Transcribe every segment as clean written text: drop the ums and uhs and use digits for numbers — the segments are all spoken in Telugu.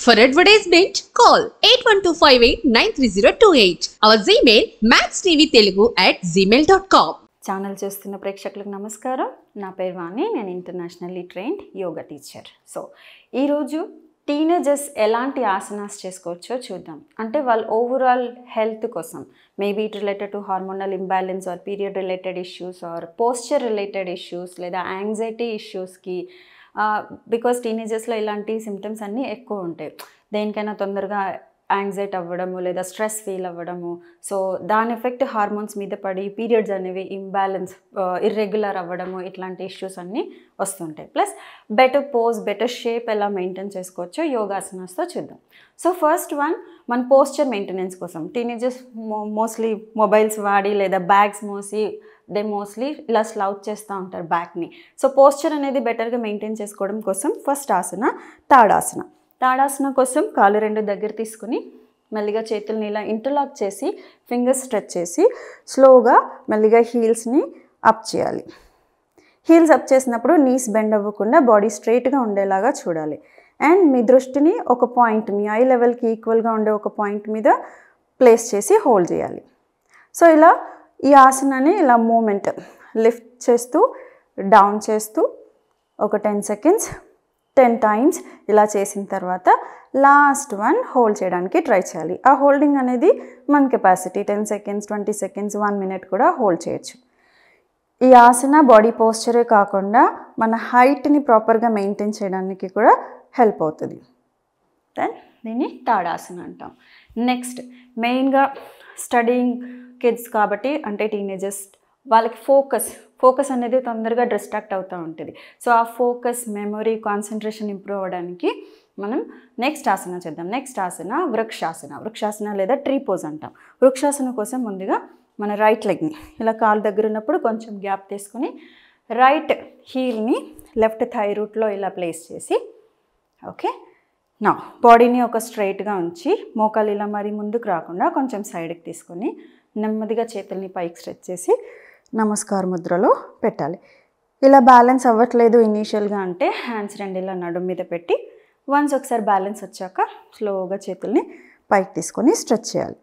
For advertisement, call 8125893028. Our Gmail mathstvtelugu@gmail.com. Channel చూస్తున్న ప్రేక్షకులకు నమస్కారం. నా పేరు వాణి. నేను internationally trained yoga teacher. So ఈరోజు టీనేజర్స్ ఎలాంటి ఆసనాస్ చేసుకోవచ్చో చూద్దాం. అంటే వాళ్ళ ఓవరాల్ హెల్త్ కోసం, maybe it related to hormonal imbalance or period related issues or posture related issues లేదా యాంగ్జైటీ ఇష్యూస్కి, బికాస్ టీనేజర్స్లో ఇలాంటి సిమ్టమ్స్ అన్నీ ఎక్కువ ఉంటాయి. దేనికైనా తొందరగా యాంగ్జైటీ అవ్వడము లేదా స్ట్రెస్ ఫీల్ అవ్వడము, సో దాని ఎఫెక్ట్ హార్మోన్స్ మీద పడి పీరియడ్స్ అనేవి ఇంబ్యాలెన్స్, ఇర్రెగ్యులర్ అవ్వడము, ఇట్లాంటి ఇష్యూస్ అన్నీ వస్తుంటాయి. Plus better pose, better shape ఎలా మెయింటైన్ చేసుకోవచ్చో యోగాసనాస్తో చూద్దాం. సో ఫస్ట్ వన్, మన పోస్చర్ మెయింటెనెన్స్ కోసం టీనేజర్స్ మోస్ట్లీ మొబైల్స్ వాడి లేదా బ్యాగ్స్ మోసి మోస్ట్లీ ఇలా స్లౌచ్ చేస్తూ ఉంటారు బ్యాక్ని. సో పోస్చర్ అనేది బెటర్గా మెయింటైన్ చేసుకోవడం కోసం ఫస్ట్ ఆసన తాడాసన. తాడాసన కోసం కాళ్ళు రెండు దగ్గర తీసుకుని మెల్లిగా చేతుల్ని ఇలా ఇంటర్లాక్ చేసి ఫింగర్స్ స్ట్రెచ్ చేసి స్లోగా మెల్లిగా హీల్స్ని అప్ చేయాలి. హీల్స్ అప్ చేసినప్పుడు నీస్ బెండ్ అవ్వకుండా బాడీ స్ట్రైట్గా ఉండేలాగా చూడాలి. అండ్ మీ దృష్టిని ఒక పాయింట్, మీ ఐ లెవెల్కి ఈక్వల్గా ఉండే ఒక పాయింట్ మీద ప్లేస్ చేసి హోల్డ్ చేయాలి. సో ఇలా ఈ ఆసనాన్ని ఇలా మూమెంట్ లిఫ్ట్ చేస్తూ డౌన్ చేస్తూ ఒక 10 seconds 10 times ఇలా చేసిన తర్వాత లాస్ట్ వన్ హోల్డ్ చేయడానికి ట్రై చేయాలి. ఆ హోల్డింగ్ అనేది మన కెపాసిటీ 10 seconds 20 seconds 1 minute కూడా హోల్డ్ చేయొచ్చు. ఈ ఆసన బాడీ పోస్చరే కాకుండా మన హైట్ని ప్రాపర్గా మెయింటైన్ చేయడానికి కూడా హెల్ప్ అవుతుంది. దెన్ దీన్ని తాడాసన అంటాం. నెక్స్ట్ మెయిన్గా స్టడీయింగ్ కిడ్స్ కాబట్టి, అంటే టీనేజర్స్, వాళ్ళకి ఫోకస్ అనేది తొందరగా డిస్ట్రాక్ట్ అవుతూ ఉంటుంది. సో ఆ ఫోకస్, మెమొరీ, కాన్సన్ట్రేషన్ ఇంప్రూవ్ అవ్వడానికి మనం నెక్స్ట్ ఆసన చేద్దాం. నెక్స్ట్ ఆసన వృక్షాసన లేదా ట్రీ పోజ్ అంటాం. వృక్షాసన కోసం ముందుగా మన రైట్ లెగ్ని ఇలా కాలు దగ్గర ఉన్నప్పుడు కొంచెం గ్యాప్ తీసుకుని రైట్ హీల్ని లెఫ్ట్ థై రూట్లో ఇలా ప్లేస్ చేసి, ఓకే, నా బాడీని ఒక స్ట్రైట్గా ఉంచి మోకాలు ఇలా మరి ముందుకు రాకుండా కొంచెం సైడ్కి తీసుకొని నెమ్మదిగా చేతుల్ని పైకి స్ట్రెచ్ చేసి నమస్కార ముద్రలో పెట్టాలి. ఇలా బ్యాలెన్స్ అవ్వట్లేదు ఇనీషియల్గా అంటే హ్యాండ్స్ రెండు ఇలా నడుము మీద పెట్టి వన్స్ ఒకసారి బ్యాలెన్స్ వచ్చాక స్లోగా చేతుల్ని పైకి తీసుకొని స్ట్రెచ్ చేయాలి.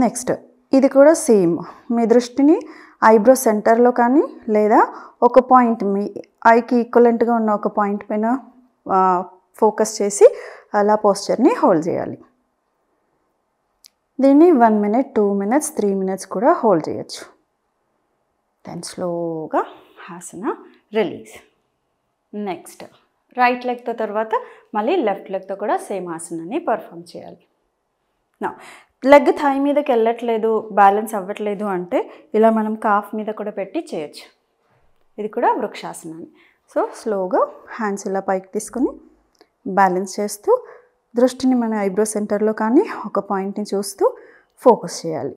నెక్స్ట్ ఇది కూడా సేమ్, మీ దృష్టిని ఐబ్రో సెంటర్లో కానీ లేదా ఒక పాయింట్, మీ ఐకి ఈక్వలెంట్గా ఉన్న ఒక పాయింట్ పైన ఫోకస్ చేసి అలా పోస్చర్ని హోల్డ్ చేయాలి. దీన్ని 1 minute 2 minutes 3 minutes కూడా హోల్డ్ చేయొచ్చు. దెన్ స్లోగా ఆసన రిలీజ్. నెక్స్ట్ రైట్ లెగ్తో తర్వాత మళ్ళీ లెఫ్ట్ లెగ్తో కూడా సేమ్ ఆసనాన్ని పర్ఫామ్ చేయాలి. నా లెగ్ థై మీదకి వెళ్ళట్లేదు, బ్యాలెన్స్ అవ్వట్లేదు అంటే ఇలా మనం కాఫ్ మీద కూడా పెట్టి చేయొచ్చు. ఇది కూడా వృక్షాసనాన్ని. సో స్లోగా హ్యాండ్స్ ఇలా పైకి తీసుకుని బ్యాలెన్స్ చేస్తూ దృష్టిని మన ఐబ్రో సెంటర్లో కానీ ఒక పాయింట్ని చూస్తూ ఫోకస్ చేయాలి.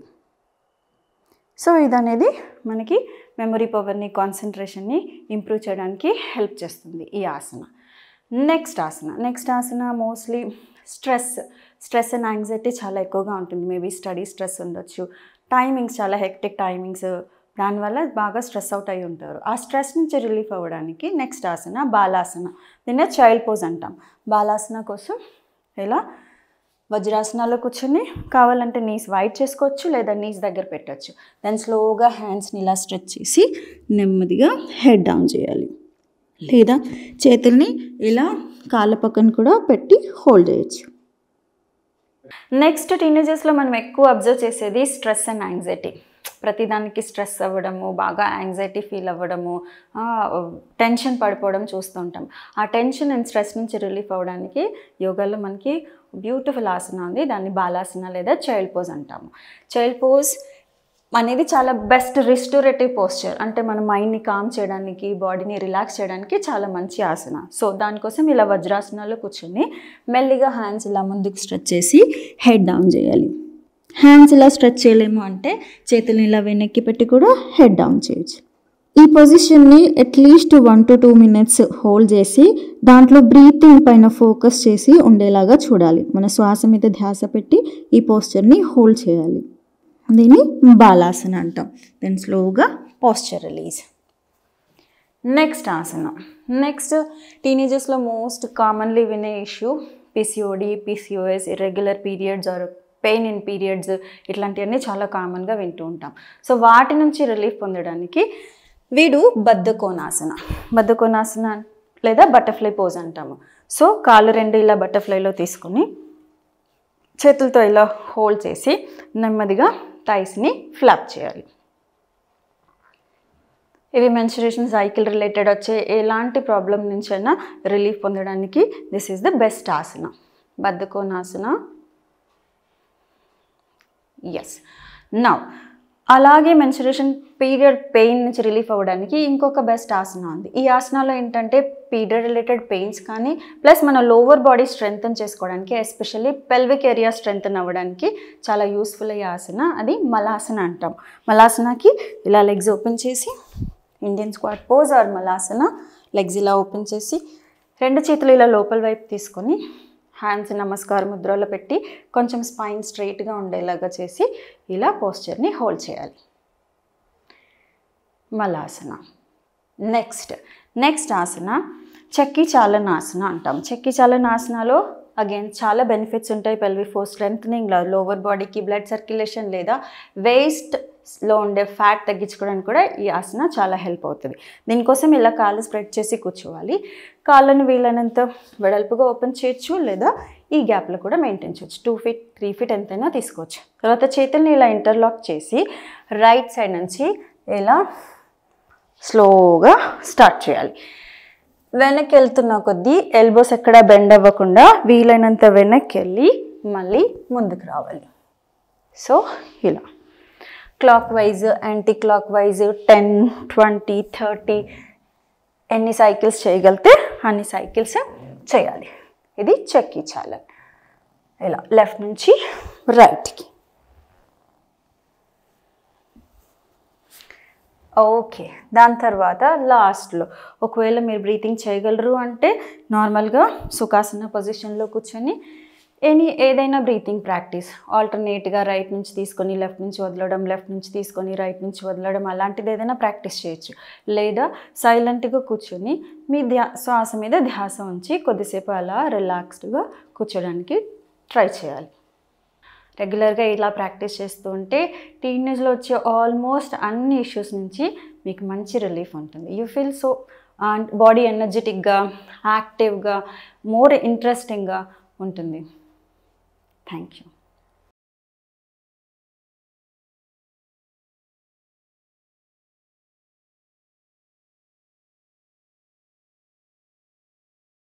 సో ఇది మనకి మెమరీ పవర్ని, కాన్సన్ట్రేషన్ని ఇంప్రూవ్ చేయడానికి హెల్ప్ చేస్తుంది ఈ ఆసన. నెక్స్ట్ ఆసన మోస్ట్లీ స్ట్రెస్ అండ్ యాంగ్జైటీ చాలా ఎక్కువగా ఉంటుంది. మేబీ స్టడీ స్ట్రెస్ ఉండొచ్చు, టైమింగ్స్ చాలా హెక్టిక్ టైమింగ్స్, దానివల్ల బాగా స్ట్రెస్ అవుట్ అయి ఉంటారు. ఆ స్ట్రెస్ నుంచి రిలీఫ్ అవ్వడానికి నెక్స్ట్ ఆసన బాలాసన. దీన్నే చైల్డ్ పోజ్ అంటాం. బాలాసన కోసం ఇలా వజ్రాసనాల్లో కూర్చొని కావాలంటే నీస్ వైడ్ చేసుకోవచ్చు లేదా నీస్ దగ్గర పెట్టచ్చు. దెన్ స్లోగా హ్యాండ్స్ని ఇలా స్ట్రెచ్ చేసి నెమ్మదిగా హెడ్ డౌన్ చేయాలి. లేదా చేతుల్ని ఇలా కాళ్ళ పక్కన కూడా పెట్టి హోల్డ్ చేయొచ్చు. నెక్స్ట్ టీనేజర్స్లో మనం ఎక్కువ అబ్జర్వ్ చేసేది స్ట్రెస్ అండ్ యాంగ్జైటీ. ప్రతిదానికి స్ట్రెస్ అవ్వడము, బాగా యాంగ్జైటీ ఫీల్ అవ్వడము, టెన్షన్ పడిపోవడం చూస్తుంటాం. ఆ టెన్షన్ అండ్ స్ట్రెస్ నుంచి రిలీఫ్ అవ్వడానికి యోగాలో మనకి బ్యూటిఫుల్ ఆసన ఉంది. దాన్ని బాలాసన లేదా చైల్డ్ పోజ్ అంటాము. చైల్డ్ పోజ్ అనేది చాలా బెస్ట్ రిస్టోరేటివ్ పోస్చర్, అంటే మన మైండ్ని కామ్ చేయడానికి, బాడీని రిలాక్స్ చేయడానికి చాలా మంచి ఆసన. సో దానికోసం ఇలా వజ్రాసనాల్లో కూర్చొని మెల్లిగా హ్యాండ్స్ ఇలా ముందుకు స్ట్రెచ్ చేసి హెడ్ డౌన్ చేయాలి. హ్యాండ్స్ ఇలా స్ట్రెచ్ చేయలేము అంటే చేతులను ఇలా వెనక్కి పెట్టి కూడా హెడ్ డౌన్ చేయొచ్చు. ఈ పొజిషన్ని అట్లీస్ట్ 1 to 2 minutes హోల్డ్ చేసి దాంట్లో బ్రీతింగ్ పైన ఫోకస్ చేసి ఉండేలాగా చూడాలి. మన శ్వాస మీద ధ్యాస పెట్టి ఈ పోస్చర్ని హోల్డ్ చేయాలి. దీన్ని బాలాసన అంటాం. దెన్ స్లోగా పోస్చర్ రిలీజ్. నెక్స్ట్ ఆసన. నెక్స్ట్ టీనేజర్స్లో మోస్ట్ కామన్లీ వినే issue PCOD, PCOS, irregular periods are pain in periods ఇట్లాంటివన్నీ చాలా కామన్గా వింటూ ఉంటాం. సో వాటి నుంచి రిలీఫ్ పొందడానికి వీడు బద్ధకోనాసన లేదా బటర్ఫ్లై పోజ్ అంటాము. సో కాళ్ళు రెండు ఇలా బటర్ఫ్లైలో తీసుకొని చేతులతో ఇలా హోల్డ్ చేసి నెమ్మదిగా థైస్ని ఫ్లాప్ చేయాలి. ఇవి మెన్స్ట్రుయేషన్ సైకిల్ రిలేటెడ్ వచ్చే ఎలాంటి ప్రాబ్లం నుంచైనా రిలీఫ్ పొందడానికి దిస్ ఈజ్ ద బెస్ట్ ఆసన, బద్ధకోనాసన. ఎస్. నౌ అలాగే మెన్స్ట్రుయేషన్ పీరియడ్ పెయిన్ నుంచి రిలీఫ్ అవ్వడానికి ఇంకొక బెస్ట్ ఆసన ఉంది. ఈ ఆసనాలో ఏంటంటే పీరియడ్ రిలేటెడ్ పెయిన్స్ కానీ ప్లస్ మన లోవర్ బాడీ స్ట్రెంగ్తన్ చేసుకోవడానికి, ఎస్పెషల్లీ పెల్విక్ ఏరియా స్ట్రెంగ్తన్ అవ్వడానికి చాలా యూస్ఫుల్ అయ్యే ఆసన, అది మలాసన అంటాం. మలాసనకి ఇలా లెగ్స్ ఓపెన్ చేసి Indian squat pose or malasana, legs ఇలా ఓపెన్ చేసి రెండు చేతులు ఇలా లోపల వైపు తీసుకొని హ్యాండ్స్ నమస్కార ముద్రలో పెట్టి కొంచెం స్పైన్ స్ట్రైట్గా ఉండేలాగా చేసి ఇలా పోస్చర్ని హోల్డ్ చేయాలి. మలాసన. నెక్స్ట్ ఆసన చక్కి చాలనాసన అంటాం. చక్కి చాలనాసనలో అగైన్ చాలా బెనిఫిట్స్ ఉంటాయి. పెల్విక్ ఫ్లోర్ స్ట్రెంథనింగ్, లోవర్ బాడీకి బ్లడ్ సర్క్యులేషన్ లేదా వేస్ట్లో ఉండే ఫ్యాట్ తగ్గించుకోవడానికి కూడా ఈ ఆసన చాలా హెల్ప్ అవుతుంది. దీనికోసం ఇలా కాళ్ళు స్ప్రెడ్ చేసి కూర్చోవాలి. కాళ్ళను వీలైనంత వెడల్పుగా ఓపెన్ చేయొచ్చు లేదా ఈ గ్యాప్లో కూడా మెయింటైన్ చేయొచ్చు. 2 feet 3 feet ఎంతైనా తీసుకోవచ్చు. తర్వాత చేతుల్ని ఇలా ఇంటర్లాక్ చేసి రైట్ సైడ్ నుంచి ఇలా స్లోగా స్టార్ట్ చేయాలి. వెనక్కి వెళ్తున్న కొద్దీ ఎల్బోస్ ఎక్కడ బెండ్ అవ్వకుండా వీలైనంత వెనక్కి వెళ్ళి మళ్ళీ ముందుకు రావాలి. సో ఇలా clock wise, anti clock wise 10, 20, 30 ఎన్ని సైకిల్స్ చేయగలిగితే అన్ని సైకిల్స్ చేయాలి. ఇది చక్కి చాలన్. ఇలా లెఫ్ట్ నుంచి రైట్కి. ఓకే. దాని తర్వాత లాస్ట్లో ఒకవేళ మీరు బ్రీతింగ్ చేయగలరు అంటే నార్మల్గా సుఖాసన పొజిషన్లో కూర్చొని ఏదైనా బ్రీతింగ్ ప్రాక్టీస్ ఆల్టర్నేట్గా రైట్ నుంచి తీసుకొని లెఫ్ట్ నుంచి వదలడం, లెఫ్ట్ నుంచి తీసుకొని రైట్ నుంచి వదలడం, అలాంటిది ఏదైనా ప్రాక్టీస్ చేయొచ్చు. లేదా సైలెంట్గా కూర్చొని మీ శ్వాస మీద ధ్యాస ఉంచి కొద్దిసేపు అలా రిలాక్స్డ్గా కూర్చోడానికి ట్రై చేయాలి. రెగ్యులర్గా ఇలా ప్రాక్టీస్ చేస్తూ ఉంటే టీనేజ్లో వచ్చే ఆల్మోస్ట్ అన్ని ఇష్యూస్ నుంచి మీకు మంచి రిలీఫ్ ఉంటుంది. యూ ఫీల్ సో బాడీ ఎనర్జెటిక్గా, యాక్టివ్గా, మోర్ ఇంట్రెస్టింగ్గా ఉంటుంది. Thank you.